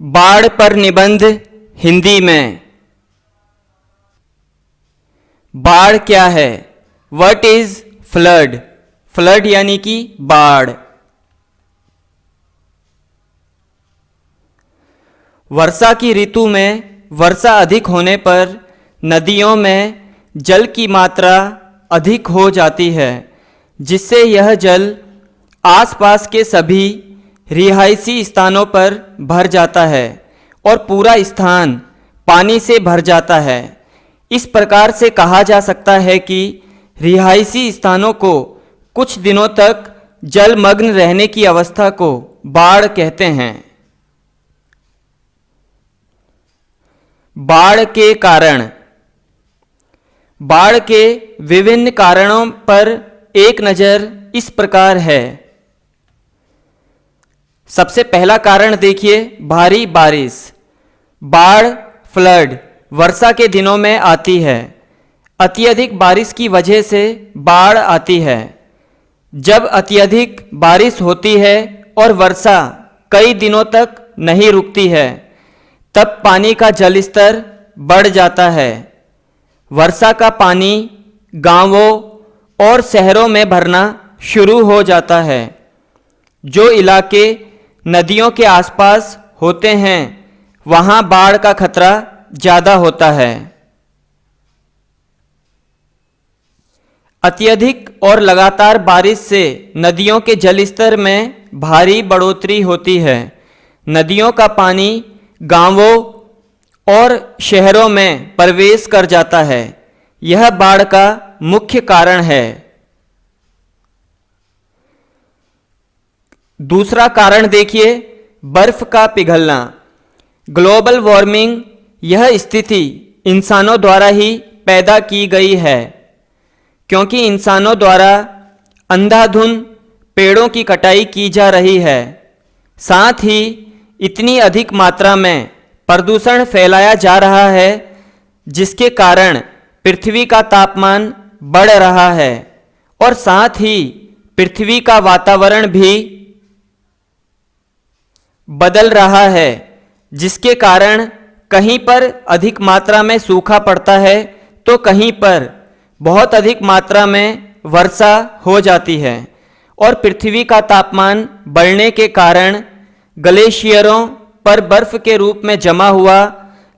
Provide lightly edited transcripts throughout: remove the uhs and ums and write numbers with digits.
बाढ़ पर निबंध हिंदी में। बाढ़ क्या है? What is flood? फ्लड यानी कि बाढ़। वर्षा की ऋतु में वर्षा अधिक होने पर नदियों में जल की मात्रा अधिक हो जाती है, जिससे यह जल आसपास के सभी रिहायशी स्थानों पर भर जाता है और पूरा स्थान पानी से भर जाता है। इस प्रकार से कहा जा सकता है कि रिहायशी स्थानों को कुछ दिनों तक जलमग्न रहने की अवस्था को बाढ़ कहते हैं। बाढ़ के कारण। बाढ़ के विभिन्न कारणों पर एक नज़र इस प्रकार है। सबसे पहला कारण देखिए, भारी बारिश। बाढ़ फ्लड वर्षा के दिनों में आती है। अत्यधिक बारिश की वजह से बाढ़ आती है। जब अत्यधिक बारिश होती है और वर्षा कई दिनों तक नहीं रुकती है, तब पानी का जल स्तर बढ़ जाता है। वर्षा का पानी गांवों और शहरों में भरना शुरू हो जाता है। जो इलाके नदियों के आसपास होते हैं, वहां बाढ़ का खतरा ज़्यादा होता है। अत्यधिक और लगातार बारिश से नदियों के जल स्तर में भारी बढ़ोतरी होती है। नदियों का पानी गांवों और शहरों में प्रवेश कर जाता है। यह बाढ़ का मुख्य कारण है। दूसरा कारण देखिए, बर्फ का पिघलना। ग्लोबल वार्मिंग यह स्थिति इंसानों द्वारा ही पैदा की गई है, क्योंकि इंसानों द्वारा अंधाधुंध पेड़ों की कटाई की जा रही है। साथ ही इतनी अधिक मात्रा में प्रदूषण फैलाया जा रहा है, जिसके कारण पृथ्वी का तापमान बढ़ रहा है और साथ ही पृथ्वी का वातावरण भी बदल रहा है, जिसके कारण कहीं पर अधिक मात्रा में सूखा पड़ता है तो कहीं पर बहुत अधिक मात्रा में वर्षा हो जाती है और पृथ्वी का तापमान बढ़ने के कारण ग्लेशियरों पर बर्फ के रूप में जमा हुआ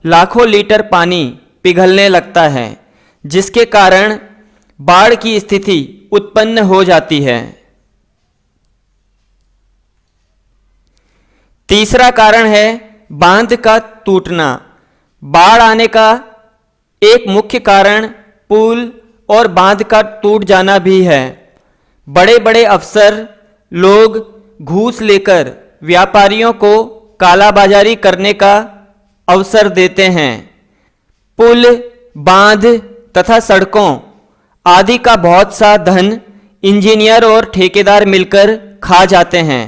लाखों लीटर पानी पिघलने लगता है, जिसके कारण बाढ़ की स्थिति उत्पन्न हो जाती है। तीसरा कारण है बांध का टूटना। बाढ़ आने का एक मुख्य कारण पुल और बांध का टूट जाना भी है। बड़े बड़े अफसर लोग घूस लेकर व्यापारियों को कालाबाजारी करने का अवसर देते हैं। पुल, बांध तथा सड़कों आदि का बहुत सा धन इंजीनियर और ठेकेदार मिलकर खा जाते हैं।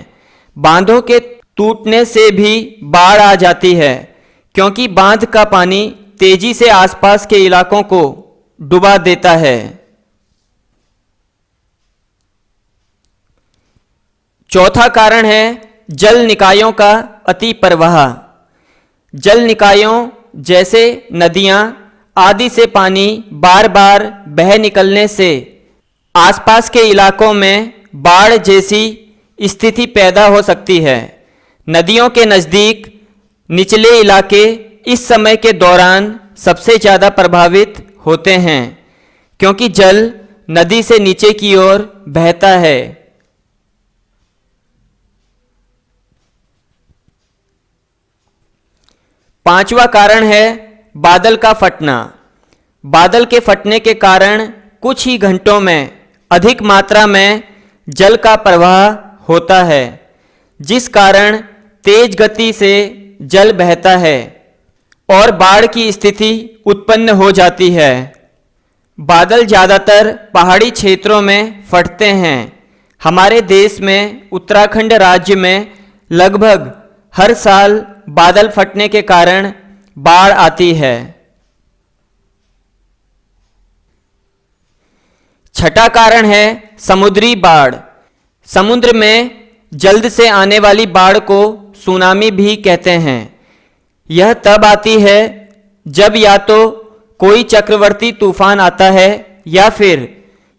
बांधों के टूटने से भी बाढ़ आ जाती है, क्योंकि बांध का पानी तेजी से आसपास के इलाकों को डुबा देता है। चौथा कारण है जल निकायों का अति प्रवाह। जल निकायों जैसे नदियां आदि से पानी बार बार बह निकलने से आसपास के इलाकों में बाढ़ जैसी स्थिति पैदा हो सकती है। नदियों के नज़दीक निचले इलाके इस समय के दौरान सबसे ज़्यादा प्रभावित होते हैं, क्योंकि जल नदी से नीचे की ओर बहता है। पांचवा कारण है बादल का फटना। बादल के फटने के कारण कुछ ही घंटों में अधिक मात्रा में जल का प्रवाह होता है, जिस कारण तेज गति से जल बहता है और बाढ़ की स्थिति उत्पन्न हो जाती है। बादल ज़्यादातर पहाड़ी क्षेत्रों में फटते हैं। हमारे देश में उत्तराखंड राज्य में लगभग हर साल बादल फटने के कारण बाढ़ आती है। छठा कारण है समुद्री बाढ़। समुद्र में जल्द से आने वाली बाढ़ को सुनामी भी कहते हैं। यह तब आती है जब या तो कोई चक्रवर्ती तूफान आता है या फिर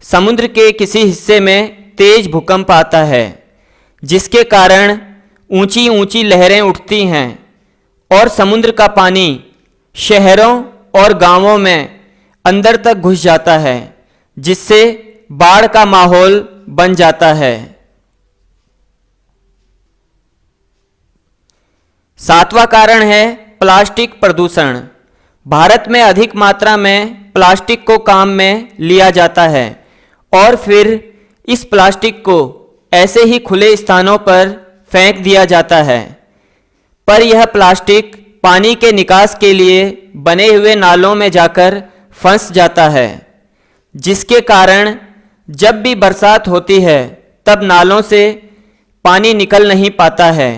समुद्र के किसी हिस्से में तेज भूकंप आता है, जिसके कारण ऊंची ऊंची लहरें उठती हैं और समुद्र का पानी शहरों और गांवों में अंदर तक घुस जाता है, जिससे बाढ़ का माहौल बन जाता है। सातवां कारण है प्लास्टिक प्रदूषण। भारत में अधिक मात्रा में प्लास्टिक को काम में लिया जाता है और फिर इस प्लास्टिक को ऐसे ही खुले स्थानों पर फेंक दिया जाता है। पर यह प्लास्टिक पानी के निकास के लिए बने हुए नालों में जाकर फंस जाता है, जिसके कारण जब भी बरसात होती है तब नालों से पानी निकल नहीं पाता है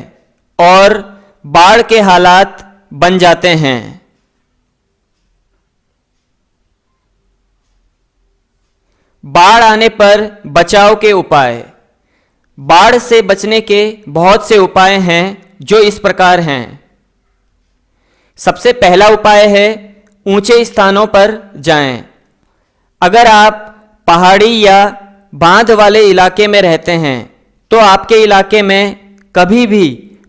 और बाढ़ के हालात बन जाते हैं। बाढ़ आने पर बचाव के उपाय। बाढ़ से बचने के बहुत से उपाय हैं जो इस प्रकार हैं। सबसे पहला उपाय है ऊंचे स्थानों पर जाएं। अगर आप पहाड़ी या बांध वाले इलाके में रहते हैं तो आपके इलाके में कभी भी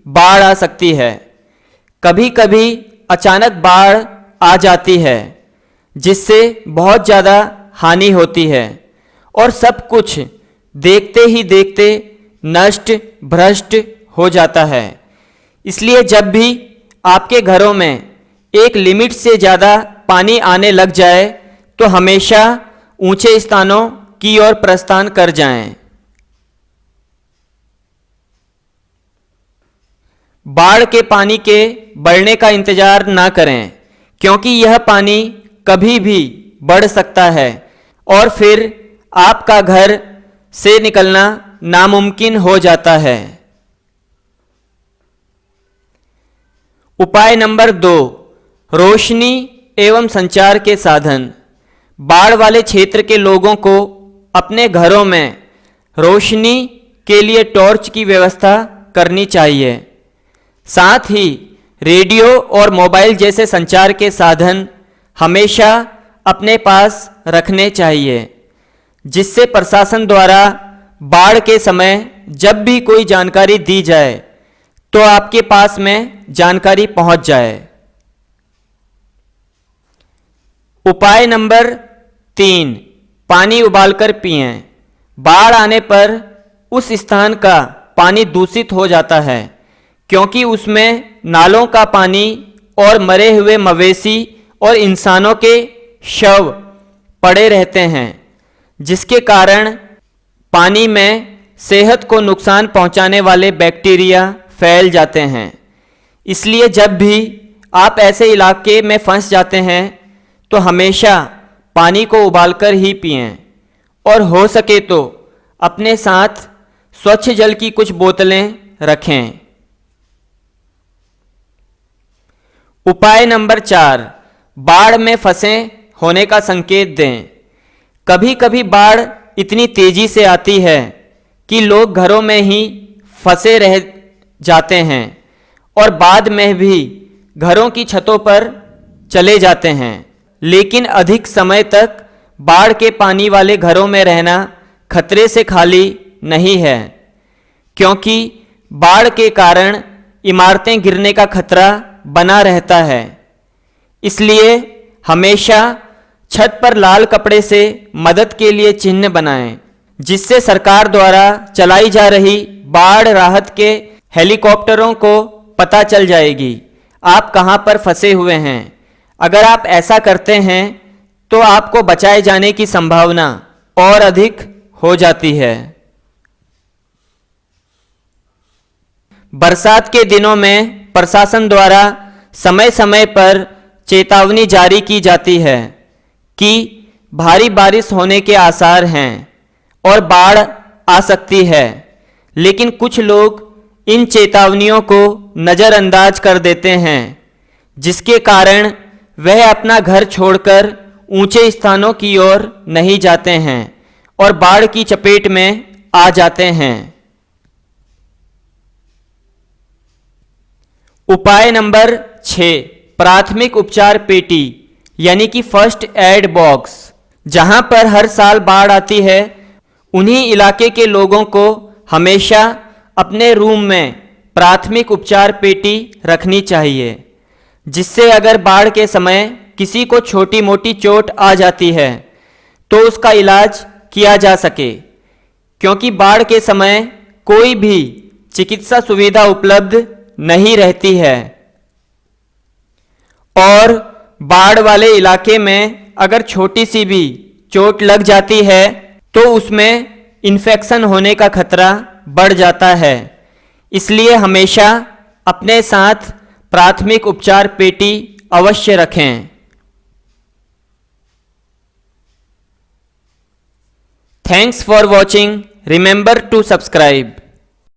बाढ़ आ सकती है। कभी कभी अचानक बाढ़ आ जाती है, जिससे बहुत ज़्यादा हानि होती है और सब कुछ देखते ही देखते नष्ट भ्रष्ट हो जाता है। इसलिए जब भी आपके घरों में एक लिमिट से ज़्यादा पानी आने लग जाए तो हमेशा ऊंचे स्थानों की ओर प्रस्थान कर जाएं। बाढ़ के पानी के बढ़ने का इंतजार ना करें, क्योंकि यह पानी कभी भी बढ़ सकता है और फिर आपका घर से निकलना नामुमकिन हो जाता है। उपाय नंबर 2, रोशनी एवं संचार के साधन। बाढ़ वाले क्षेत्र के लोगों को अपने घरों में रोशनी के लिए टॉर्च की व्यवस्था करनी चाहिए। साथ ही रेडियो और मोबाइल जैसे संचार के साधन हमेशा अपने पास रखने चाहिए, जिससे प्रशासन द्वारा बाढ़ के समय जब भी कोई जानकारी दी जाए तो आपके पास में जानकारी पहुंच जाए। उपाय नंबर 3, पानी उबालकर पिएं। बाढ़ आने पर उस स्थान का पानी दूषित हो जाता है, क्योंकि उसमें नालों का पानी और मरे हुए मवेशी और इंसानों के शव पड़े रहते हैं, जिसके कारण पानी में सेहत को नुकसान पहुंचाने वाले बैक्टीरिया फैल जाते हैं। इसलिए जब भी आप ऐसे इलाके में फंस जाते हैं तो हमेशा पानी को उबालकर ही पिएं और हो सके तो अपने साथ स्वच्छ जल की कुछ बोतलें रखें। उपाय नंबर 4, बाढ़ में फंसे होने का संकेत दें। कभी कभी बाढ़ इतनी तेजी से आती है कि लोग घरों में ही फंसे रह जाते हैं और बाद में भी घरों की छतों पर चले जाते हैं, लेकिन अधिक समय तक बाढ़ के पानी वाले घरों में रहना खतरे से खाली नहीं है, क्योंकि बाढ़ के कारण इमारतें गिरने का खतरा बना रहता है। इसलिए हमेशा छत पर लाल कपड़े से मदद के लिए चिन्ह बनाएं, जिससे सरकार द्वारा चलाई जा रही बाढ़ राहत के हेलीकॉप्टरों को पता चल जाएगी आप कहां पर फंसे हुए हैं। अगर आप ऐसा करते हैं तो आपको बचाए जाने की संभावना और अधिक हो जाती है। बरसात के दिनों में प्रशासन द्वारा समय समय पर चेतावनी जारी की जाती है कि भारी बारिश होने के आसार हैं और बाढ़ आ सकती है, लेकिन कुछ लोग इन चेतावनियों को नज़रअंदाज कर देते हैं, जिसके कारण वह अपना घर छोड़कर ऊंचे स्थानों की ओर नहीं जाते हैं और बाढ़ की चपेट में आ जाते हैं। उपाय नंबर 6. प्राथमिक उपचार पेटी यानी कि फर्स्ट एड बॉक्स। जहां पर हर साल बाढ़ आती है उन्हीं इलाके के लोगों को हमेशा अपने रूम में प्राथमिक उपचार पेटी रखनी चाहिए, जिससे अगर बाढ़ के समय किसी को छोटी मोटी चोट आ जाती है तो उसका इलाज किया जा सके, क्योंकि बाढ़ के समय कोई भी चिकित्सा सुविधा उपलब्ध नहीं रहती है। और बाढ़ वाले इलाके में अगर छोटी सी भी चोट लग जाती है तो उसमें इन्फेक्शन होने का खतरा बढ़ जाता है। इसलिए हमेशा अपने साथ प्राथमिक उपचार पेटी अवश्य रखें। Thanks for watching. Remember to subscribe.